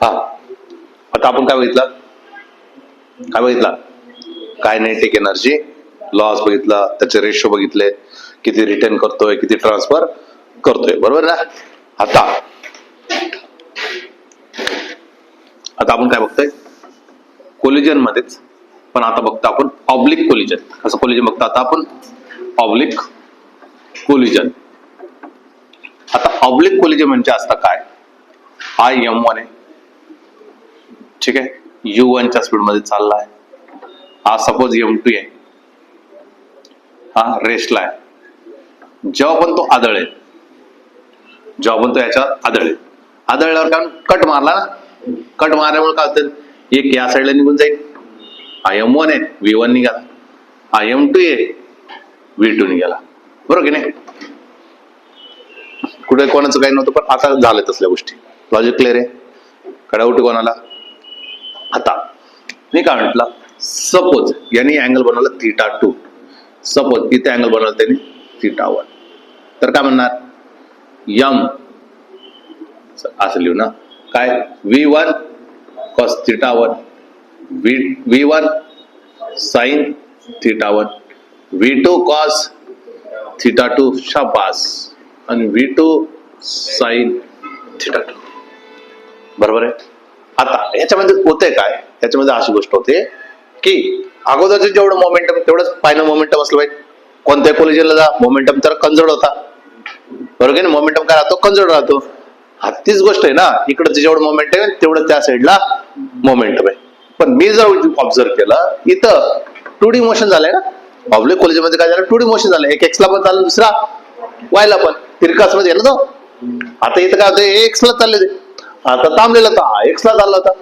हा, आता आपण काय बघितला कायनेटिक एनर्जी लॉस बघितला, त्याचे रेशो बघितले, किती रिटर्न करतोय, किती ट्रान्सफर करतोय, बरोबर ना. आता आपण काय बघतोय कोलिजन मध्येच, पण आता बघतो आपण ऑब्लिक कोलिजन. असं कोलिजन बघतो आता आपण ऑब्लिक कोलिजन. आता ऑब्लिक कोलिजन म्हणजे असतं काय, हा M1 आहे, ठीक आहे, U1 च्या स्पीड मध्ये चाललाय, हा सपोज M2 आहे, हा रेस्टला आहे. जेव्हा पण तो आदळेल, आदळल्यावर काय कट मारला ना, कट मारल्यामुळे काय होतं, एक या साईडला निघून जाईल, हा M1 आहे, V1 निघाला, हा M2 आहे, V2 निघाला, बरोबर की नाही. कुठे कोणाचं काही नव्हतं, पण आता झालं तसल्या गोष्टी. लॉजिक क्लिअर आहे, कडाउट कोणाला. आता मी काय म्हटलं, सपोज यांनी अँगल बनवला θ2, सपोज इथे अँगल बनवला त्यांनी θ1, तर काय म्हणणार, यम असं लिहू ना, काय V1 cos θ1, V1 sin θ1, V2 cos θ2, शाबास, आणि V2 sin θ2, बरोबर आहे. आता ह्याच्यामध्ये होते काय, ह्याच्यामध्ये अशी गोष्ट होते की अगोदरचं जेवढं मोमेंटम तेवढंच फायनल मोमेंटम असलं पाहिजे. कोणत्या कोलिजनला जा, मोमेंटम तर कन्झर्व होता, बरोबर आहे ना. मोमेंटम काय राहतो, कन्झर्व राहतो. हा तीच गोष्ट आहे ना, इकडचं जेवढं मोमेंटम आहे तेवढं त्या साईडला मोमेंटम आहे. पण मी जर ऑब्झर्व केलं, इथं 2D मोशन झालंय ना, ऑब्लिक कोलिजन मध्ये काय झालं, 2D मोशन झालं. एक एक्सला पण चाललं, दुसरा वायला पण, तिरकास मध्ये ना तो. आता इथं काय होतं, एक्सला चालले ते, आता थांबलेला होता, एक्सला चालला होता.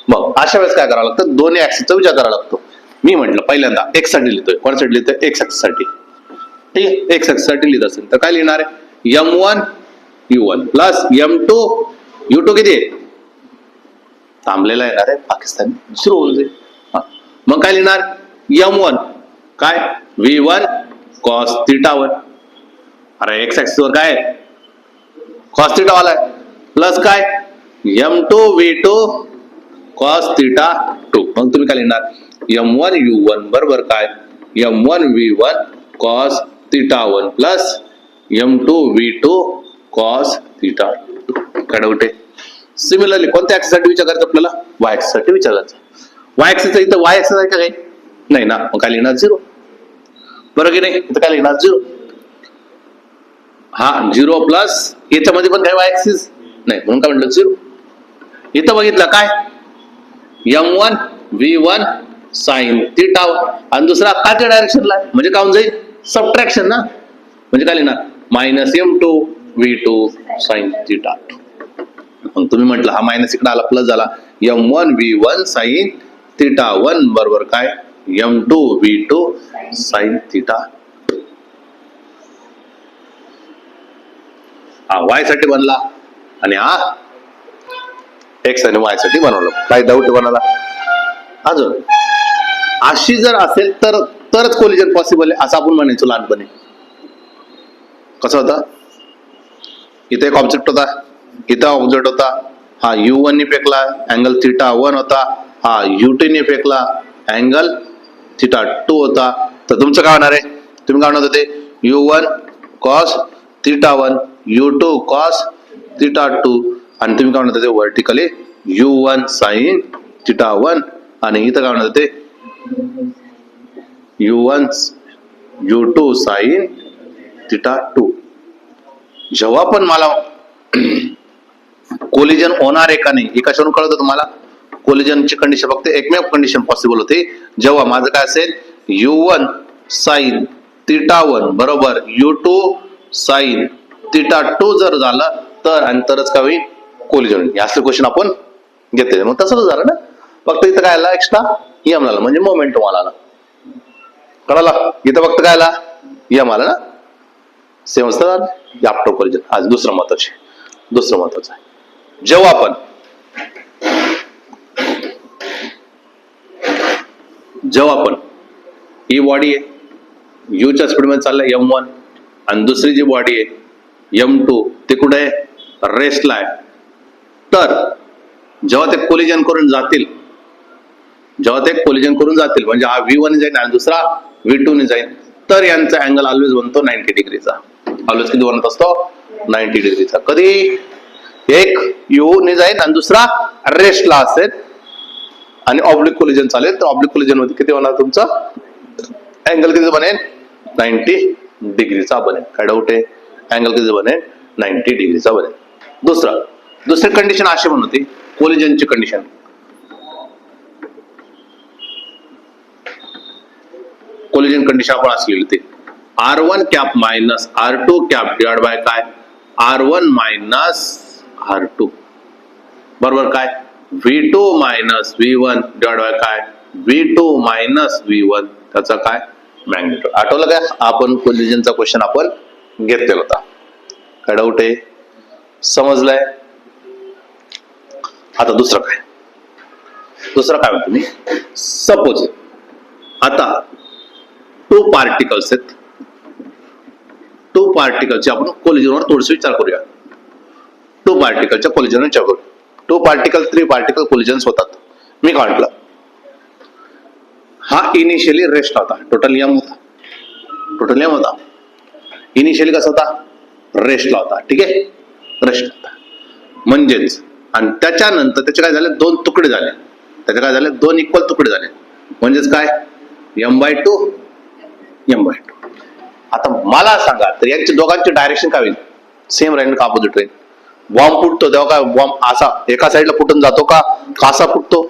मग अशा वेळेस काय करावं लागतं, दोन्ही ऍक्सिसचा विचार करावा लागतो. मी म्हटलं पहिल्यांदा एक्स साठी लिहितोय, कोणासाठी लिहितोय, एक्स ऍक्सिस साठी, ठीक आहे. एक्स ऍक्सिस साठी लिहित असेल तर काय लिहिणार आहे, M1 U1 plus M2 U2 किती आहे, थांबलेला येणार आहे पाकिस्तान, सुरू होऊन जाईल. मग काय लिहिणार, M1 काय V1 cos θ1, अरे एक्स ऍक्सिस वर काय cos θ वाला आहे, प्लस काय M2 V2 cos θ2. मग तुम्ही काय लिहिणार, M1 U1 बरोबर काय M1 V1 cos θ1 plus M2 V2 cos θ2. काय डाऊट आहे. सिमिलरली कोणत्या ऍक्सिस साठी विचार करायचा आपल्याला, वाय ऍक्सिस साठी विचार करायचा. वाय ऍक्सिस इथं वाय ऍक्सिस आहे का काही नाही ना, मग काय लिहिणार 0, बरोबर की नाही. इथं काय लिहिणार 0, हा 0 प्लस याच्यामध्ये पण काय वाय ऍक्सिस नाही, म्हणून काय म्हटलं 0. इथं बघितलं काय M1 V1 sin θ1, आणि दुसरा खालच्या डायरेक्शनला आहे, म्हणजे काय होऊन जाईल, सबट्रॅक्शन ना, म्हणजे काय लिहिणार मायनस M2 V2 sin θ2. मग तुम्ही म्हटलं हा मायनस इकडे आला, प्लस झाला, M1 V1 sin θ1 बरोबर काय M2 V2 sin θ. हा वाय साठी बनला आणि हा एक्स आणि वाय साठी बनवलं. काय डाऊट बनवला अजून. अशी जर असेल तरच कोलिजन पॉसिबल आहे असं आपण म्हणायचो लहानपणी. कसं होतं, इथे एक ऑब्जेक्ट होता, इथं ऑब्जेक्ट होता, हा U1 ने फेकला, अँगल θ1 होता, हा U2 ने फेकला, अँगल θ2 होता. तर तुमचं काय होणार आहे, तुम्ही काय म्हणत होते, U1 cos θ1 U2 cos θ2, आणि तुम्ही काय म्हणत होते व्हर्टिकली U1 sin θ1, आणि इथं काय म्हणत होते U1 U2 sin θ2. जेव्हा पण मला कोलिजन होणार आहे का नाही हे कशावरून कळतं तुम्हाला, कोलिजनची कंडिशन फक्त एकमेव कंडिशन पॉसिबल होते जेव्हा माझं काय असेल U1 sin θ1 बरोबर U2 sin θ2 जर झालं तर, आणि तरच काय होईल कोलिजन. असले क्वेश्चन आपण घेतले. मग तसंच झालं ना, फक्त इथं काय आला एक्स्ट्रा यम आला, म्हणजे मोमेंटम आला. कळाला, इथं फक्त काय आला यम आला ना, सेम असतं आफ्टर कोलिजन. आज दुसरं महत्वाचं आहे, जेव्हा आपण ही बॉडी आहे U च्या स्पीड मध्ये चाललाय M1, आणि दुसरी जी बॉडी आहे M2 ते कुठे आहे, रेस्टला आहे. तर जेव्हा ते कोलिजन करून जातील, म्हणजे हा V1 जाईल आणि दुसरा V2 जाईल, तर यांचा अँगल ऑलवेज बनतो 90 डिग्रीचा. ऑलवेज किती बनत असतो? 90 डिग्रीचा. कधी एक U ने जाईल आणि दुसरा रेस्टला असेल आणि ऑब्लिक कोलिजन चालेल, तर ऑब्लिक कोलिजन मध्ये किती होणार तुमचा अँगल किती बनेल? 90 डिग्रीचा बनेल. काय डाऊट आहे? अँगल किती बनेल? 90 डिग्रीचा बनेल. दुसरी कंडिशन अशी पण होती कोलिजनची कंडिशन. कोलिजन कंडिशन आपण असलेली होती R1 cap minus R2 cap divide by काय? R1 मायनस R2 बरोबर काय? V2 minus V1 divide by काय? V2 मायनस V1 त्याचा काय? मॅग्निट्यूड. आठवलं काय? आपण कोलिजनचा क्वेश्चन आपण घेतलेला होता. काय डाऊट आहे? समजलंय? आता दुसरं काय म्हणतो मी? सपोज आता टू पार्टिकल्स आहेत, टू पार्टिकलचे आपण कोलिजनवर थोडस विचार करूया. टू पार्टिकलच्या कोलिजनवर विचार करू. टू पार्टिकल 3 पार्टिकल कोलिजन्स होतात. मी काय म्हटलं? हा इनिशियली रेस्ट होता, टोटल एम होता. इनिशियली कसा होता? रेस्टला होता. ठीक आहे, रेस्ट होता. म्हणजेच आणि त्याच्यानंतर त्याचे काय झाले? 2 तुकडे झाले. त्याचे काय झाले? 2 इक्वल तुकडे झाले. म्हणजेच काय? m/2. आता मला सांगा, तर यांच्या दोघांची डायरेक्शन काय होईल? सेम राहील का अपोजिट राहील? बॉम्ब फुटतो तेव्हा काय बॉम्ब असा एका साईडला फुटून जातो का असा फुटतो?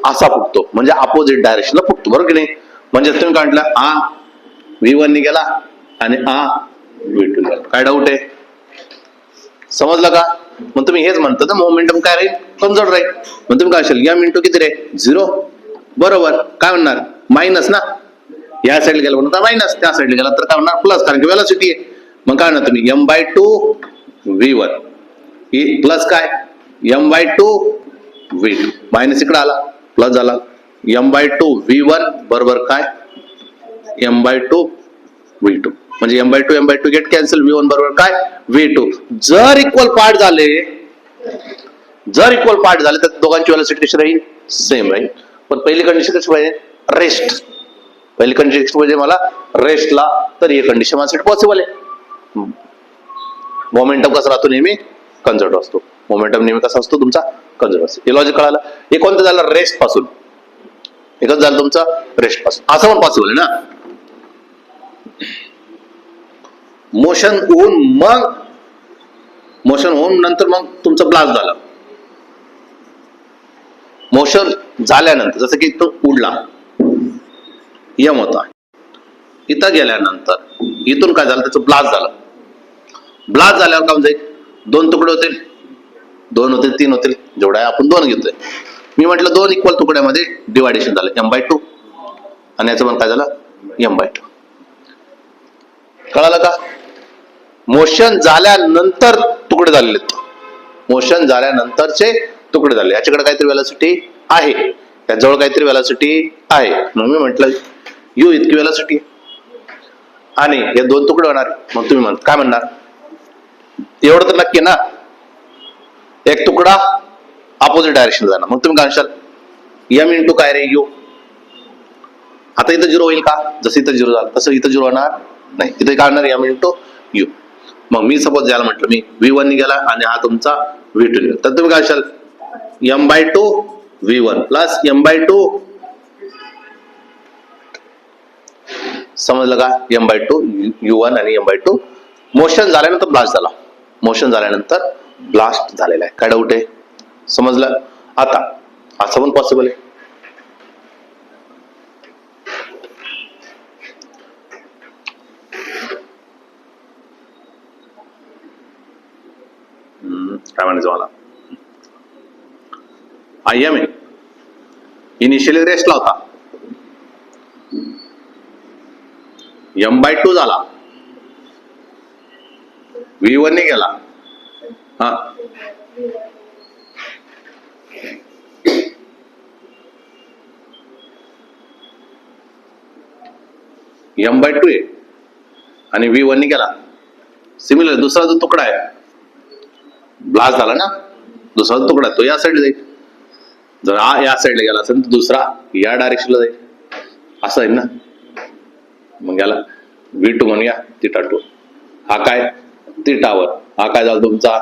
असा फुटतो, म्हणजे अपोजिट डायरेक्शनला फुटतो. बरोबर की नाही? म्हणजे तुम्ही काय म्हटलं? हा V1 ने गेला आणि हा V2 गेला. काय डाऊट आहे? समजलं का? मग तुम्ही हेच म्हणता ना, मोमेंटम काय राहील? कन्झर्व्ह राहील. मग तुम्ही काय असेल? m इंटू किती रे? 0. बरोबर. काय म्हणणार? मायनस ना. या साईडला गेला म्हणून मायनस, त्या साईडला गेला तर काय म्हणणार? प्लस, कारण की वेलोसिटी आहे. मग काय म्हणणार तुम्ही? m/2 V1 प्लस काय? m/2 V2. मायनस इकडे आला, प्लस झाला. m/2 V1 बरोबर काय? m/2 V2. म्हणजे m/2 गेट कॅन्सल. V1 बरोबर काय? V2. जर इक्वल पार्ट झाले तर दोघांची वेलोसिटी कशी राहील? सेम राहील. पण पहिली कंडिशन कशी पाहिजे? रेस्ट. पहिली कंडिशन म्हणजे मला रेस्टला, तर ही कंडिशन माझ्यासाठी पॉसिबल आहे. मोमेंटम कसा राहतो? नेहमी कन्झर्व्ह असतो. मोमेंटम नेहमी कसा असतो? तुमचा कन्झर्व्ह असतो. हे लॉजिक कळालं? हे कोणतं झालं? रेस्ट पासून. एकच झालं तुमचा रेस्ट पासून. असं पण पॉसिबल आहे ना. मोशन होऊन नंतर मग तुमचं ब्लास्ट झालं. मोशन झाल्यानंतर जसं की तो उडला, यम होता, इथं गेल्यानंतर इथून काय झालं? त्याचं ब्लास्ट झालं. ब्लास्ट झाल्यावर काय जाईल? 2 तुकडे होतील, 2 होतील, 3 होतील, जेवढा आहे आपण 2 घेतोय. मी म्हटलं 2 इक्वल तुकड्यामध्ये डिवायडेशन झालं m/2 आणि याचं पण काय झालं? m/2. कळालं का? मोशन झाल्यानंतर तुकडे झालेले, मोशन झाल्यानंतरचे तुकडे झाले. याच्याकडे काहीतरी वेलोसिटी आहे, याजवळ काहीतरी वेलोसिटी आहे, म्हणून मी म्हटलं u इतकी वेलोसिटी आणि हे 2 तुकडे होणार. मग तुम्ही काय म्हणणार? एवढं तर नक्की ना, एक तुकडा अपोजिट डायरेक्शन जाणार. मग तुम्ही काय म्हणशाल? m इंटू काय रे? u. आता इथं 0 होईल का? जसं इथं 0 झालं तसं इथं 0 होणार नाही. इथे काय होणार? m into u. मग मी सपोज याला म्हटलं मी V1 ने गेला आणि हा तुमचा V2 गेला, तर तुम्ही काय म्हणशाल? m/2 V1 plus m/2. समजलं का? m/2 U1 आणि m/2. मोशन झाल्यानंतर ब्लास्ट झाला. मोशन झाल्यानंतर ब्लास्ट झालेला आहे. काय डाऊट आहे? समजलं? आता असं पण पॉसिबल आहे. काय म्हणायचं मला? IM आहे, इनिशियली रेस्टला होता, m/2 झाला, V1 ने गेला. हा m/2 आहे आणि V1 ने गेला. सिमिलर दुसरा जो तुकडा आहे, ब्लास्ट झाला ना, दुसरा तुकडा तो या साईडला जाईल. जर हा या साईडला गेला असेल तर दुसरा या डायरेक्शनला जाईल. असं आहे ना. मग याला V2 म्हणूया, θ2. हा काय θ1. हा काय झाला तुमचा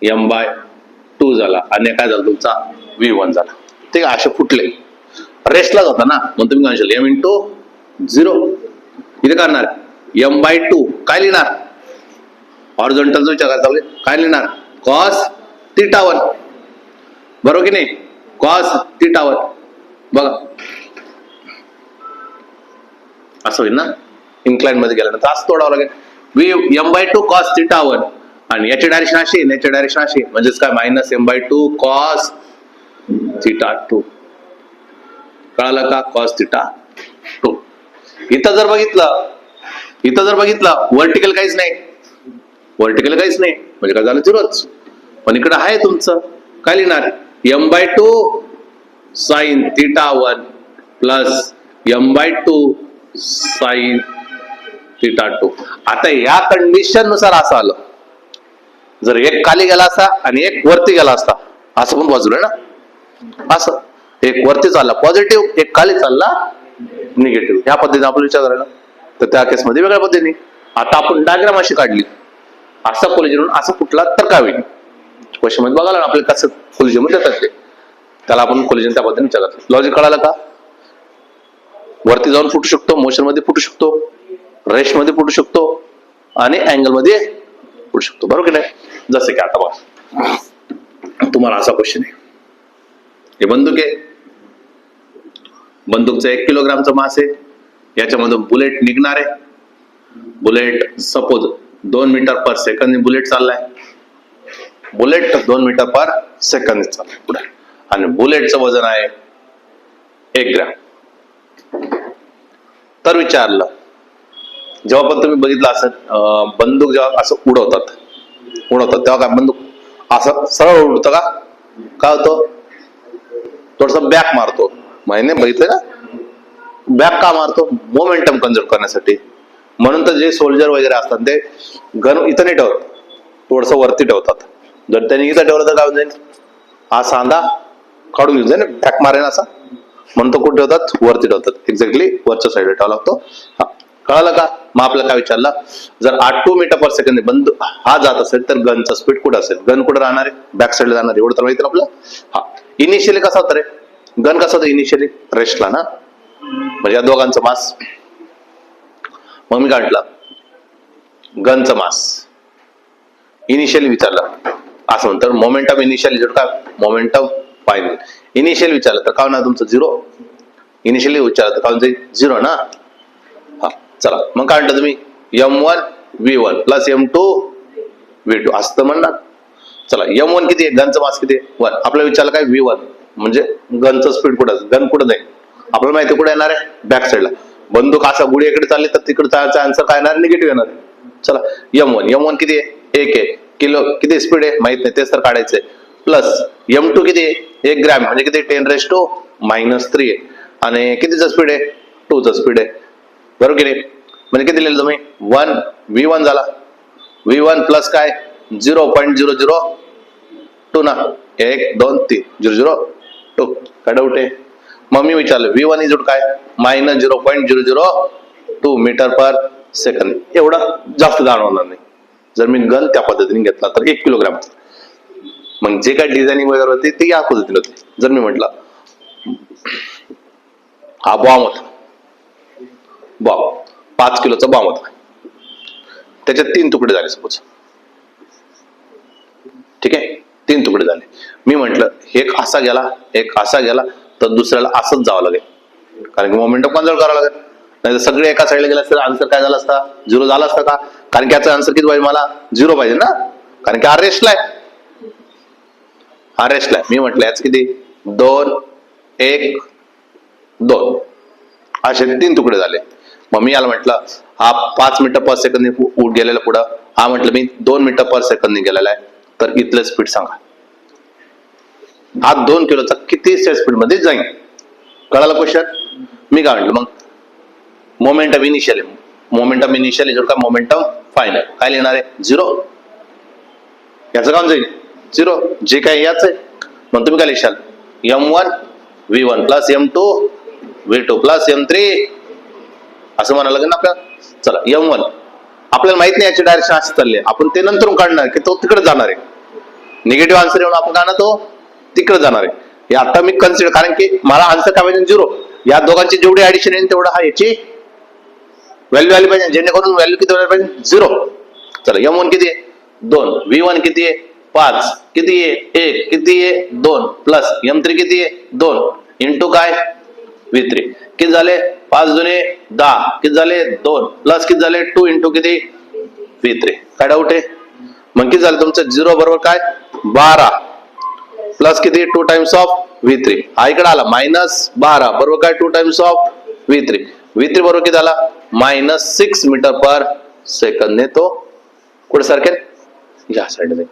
m/2 झाला आणि काय झाला तुमचा V1 झाला. ठीक आहे. असे फुटले रेस्टलाच होता ना, म्हणून तुम्ही काय म्हणशाल m/0. इथे करणार m/2 काय लिहिणार, हॉरिझॉन्टलचा विचार करायचा चालू काय लिहिणार cos θ1. बरोबर की नाही, cos θ1. बघा असं होईल ना. इन्क्लाइन मध्ये गेल्यानंतर असं तोडावं लागेल m/2 cos θ1 आणि याची डायरेक्शन अशी याची डायरेक्शन अशी, म्हणजेच काय -m/2 cos θ2. कळालं का, cos θ2. इथं जर बघितलं व्हर्टिकल काहीच नाही, व्हर्टिकल काहीच नाही म्हणजे काय झालं झिरोच. पण इकडे आहे तुमचं काय लिहिणार m/2 sin θ1 plus m/2 sin θ2. आता या कंडिशन नुसार असं आलं, जर एक खाली गेला असता आणि एक वरती गेला असता, असं पण बाजूला ना, असं एक वरती चालला पॉझिटिव्ह, एक खाली चालला निगेटिव्ह. ह्या पद्धतीने आपण विचार करायला, तर त्या केसमध्ये वेगळ्या पद्धतीने. आता आपण डायग्राम अशी काढली, असा कोलिजन असं फुटला तर काय होईल. क्वेश्चन मध्ये बघायला आपल्याला कसं कोलिजन देतात ते, त्याला आपण कोलिजन त्या पद्धतीने विचार करतो. लॉजिक कळालं का. वरती जाऊन फुटू शकतो, मोशन मध्ये फुटू शकतो, रेस्ट मध्ये फुटू शकतो आणि अँगल मध्ये फुटू शकतो. बरोबर की नाही. जसे की आता बघा तुम्हाला असा क्वेश्चन आहे, हे बंदूक आहे, बंदूकचं 1 किलोग्रामचं मास आहे, याच्यामधून बुलेट निघणार आहे. Bullet suppose 2 meter per second bullet चाललाय, बुलेट 2 मीटर पर सेकंद चाललाय पुढे, आणि बुलेटचं वजन आहे 1 ग्रॅम. तर विचारलं, जेव्हा पण तुम्ही बघितलं असं बंदूक जेव्हा असं उडवतात तेव्हा काय बंदूक असं सरळ उडतं का, काय होतं थोडस बॅक मारतो. माहिती बघितलं का, बॅक का मारतो, मोमेंटम कन्झर्व करण्यासाठी. म्हणून तर जे सोल्जर वगैरे असतात ते गन इथं नाही ठेवत, थोडस वरती ठेवतात. जर त्यांनी इथं ठेवलं तर काय होऊन जाईल, हा सांधा काढून घेऊन जाईल, बॅक मारेन असा. म्हणून तो कुठे ठेवतात, वरती ठेवतात. एक्झॅक्टली वरच्या साईडला ठेवावा लागतो. हा कळालं का. मग आपल्याला काय विचारलं, जर 8 मीटर पर सेकंद बंदूक हा जात असेल तर गनचा स्पीड कुठं असेल, गन कुठं राहणार आहे, बॅक साईडला जाणार, एवढं तर माहिती आपलं. हा इनिशियली कसा होता रे गन, कसा होता इनिशियली रेस्टला ना, म्हणजे या दोघांचं मास. मग मी काय म्हटलं गनचं मास इनिशियली विचारलं असं म्हणतात, मोमेंटम इनिशियली जर काय मोमेंटम फायनल इनिशियली विचारलं तर काय होणार तुमचं 0. इनिशियली विचारलं तर काय म्हणजे 0 ना. हा चला मग काय म्हणता तुम्ही m1 v1 plus m2 v2 असं तर म्हणणार. चला m1 किती आहे, गनचं मास किती आहे 1. आपल्याला विचारलं काय v1 म्हणजे गनचं स्पीड कुठं, गन कुठं जाईल आपल्याला माहिती कुठे येणार आहे, बॅक साईडला. बंदूक असा गुढीकडे चालली तर तिकडचा आन्सर काय येणार, निगेटिव्ह येणार. चला m1 किती आहे 1 आहे, किलो किती स्पीड आहे माहित नाही, तेच तर काढायचंय. प्लस m2 किती आहे 1 ग्रॅम म्हणजे किती 10⁻³ आहे, आणि कितीचं स्पीड आहे 2चं स्पीड आहे. बरोबर की नाही. म्हणजे किती लिहिलं तुम्ही 1 v1 झाला, v1 प्लस काय 0.002 ना, 1 2 3 002. काय डाऊट आहे. मग मी विचारलं v1 इज काय -0.002 मीटर पर सेकंद. एवढा जास्त जाणवणार नाही जर मी गन त्या पद्धतीने घेतला तर 1 किलोग्राम. मग जे काय डिझायनिंग वगैरे होते ते या पद्धतीने होते. जर मी म्हटलं हा बॉम्ब होता, बॉम्ब 5 किलोचा बॉम्ब होता, त्याच्यात 3 तुकडे झाले सपोज, ठीक आहे 3 तुकडे झाले. मी म्हटलं एक असा गेला एक असा गेला तर दुसऱ्याला असंच जावं लागेल, कारण की मोमेंटम कन्झर्व करावं लागेल. नाही तर सगळे एका साईडला गेला असतं आन्सर काय झाला असता 0 झाला असता का, कारण की याचा आन्सर किती पाहिजे मला 0 पाहिजे ना, कारण की रेस्टला आहे. मी म्हटलं याच किती 2 1 2 असे 3 तुकडे झाले. मग मी याला म्हटलं हा 5 मीटर पर सेकंद गेलेला पुढं, हा म्हटलं मी 2 मीटर पर सेकंद गेलेला आहे, तर इथलं स्पीड सांगा. हा 2 किलोचा किती स्पीड मध्ये जाईल. कळालं क्वेश्चन. मी काय म्हटलं मग मोमेंटम इनिशियली जर का मोमेंटम फायनल काय लिहिणार आहे 0. याचं काम जाईल 0 जे काय याच आहे. मग तुम्ही काय लिहाल M1 V1 plus M2 V2 plus M3 असं म्हणायला लागेल ना आपल्याला. चला M1 आपल्याला माहित नाही याची डायरेक्शन अशी चालली आहे, आपण ते नंतर काढणार की तो तिकडे जाणार आहे. निगेटिव्ह आन्सर येऊन आपण काय ना तो तिकडे जाणार आहे. हे आता मी कन्सिडर, कारण की मला आन्सर काय पाहिजे 0. या दोघांची जेवढी ऍडिशन येईल तेवढा हा याची व्हॅल्यू आली पाहिजे, जेणेकरून व्हॅल्यू किती व्हायला पाहिजे 0. चला M1 किती आहे 2, V1 किती आहे 5, किती आहे 1, किती आहे 2 प्लस M3 किती आहे 2 इंटू काय V3 किती झाले 5 दुने 10, किती झाले 2 प्लस किती झाले 2 इंटू किती V3. काय डाऊट आहे? मग किती झालं तुमचं 0 बरोबर काय 12 प्लस किती 2 टाइम्स ऑफ V3. हा इकडे आला -12 बरोबर काय 2 टाइम्स ऑफ V3. V3 बरोबर किती आला -6 मीटर पर सेकंद ने तो कुठे सारखेल या साईडला.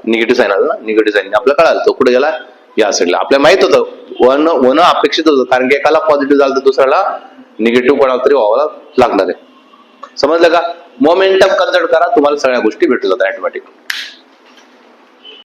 निगेटिव्ह साईन आला ना, निगेटिव्ह साईन आपल्याला कळालं तो कुठे गेला या साईडला. आपल्याला माहित होतं वन अपेक्षित होतं, कारण की एकाला पॉझिटिव्ह झालं तर दुसऱ्याला निगेटिव्ह कोणाला तरी व्हावं लागणार आहे. समजलं का? मोमेंटम कन्सिडर करा, तुम्हाला सगळ्या गोष्टी भेटून जातात ऑटोमॅटिक.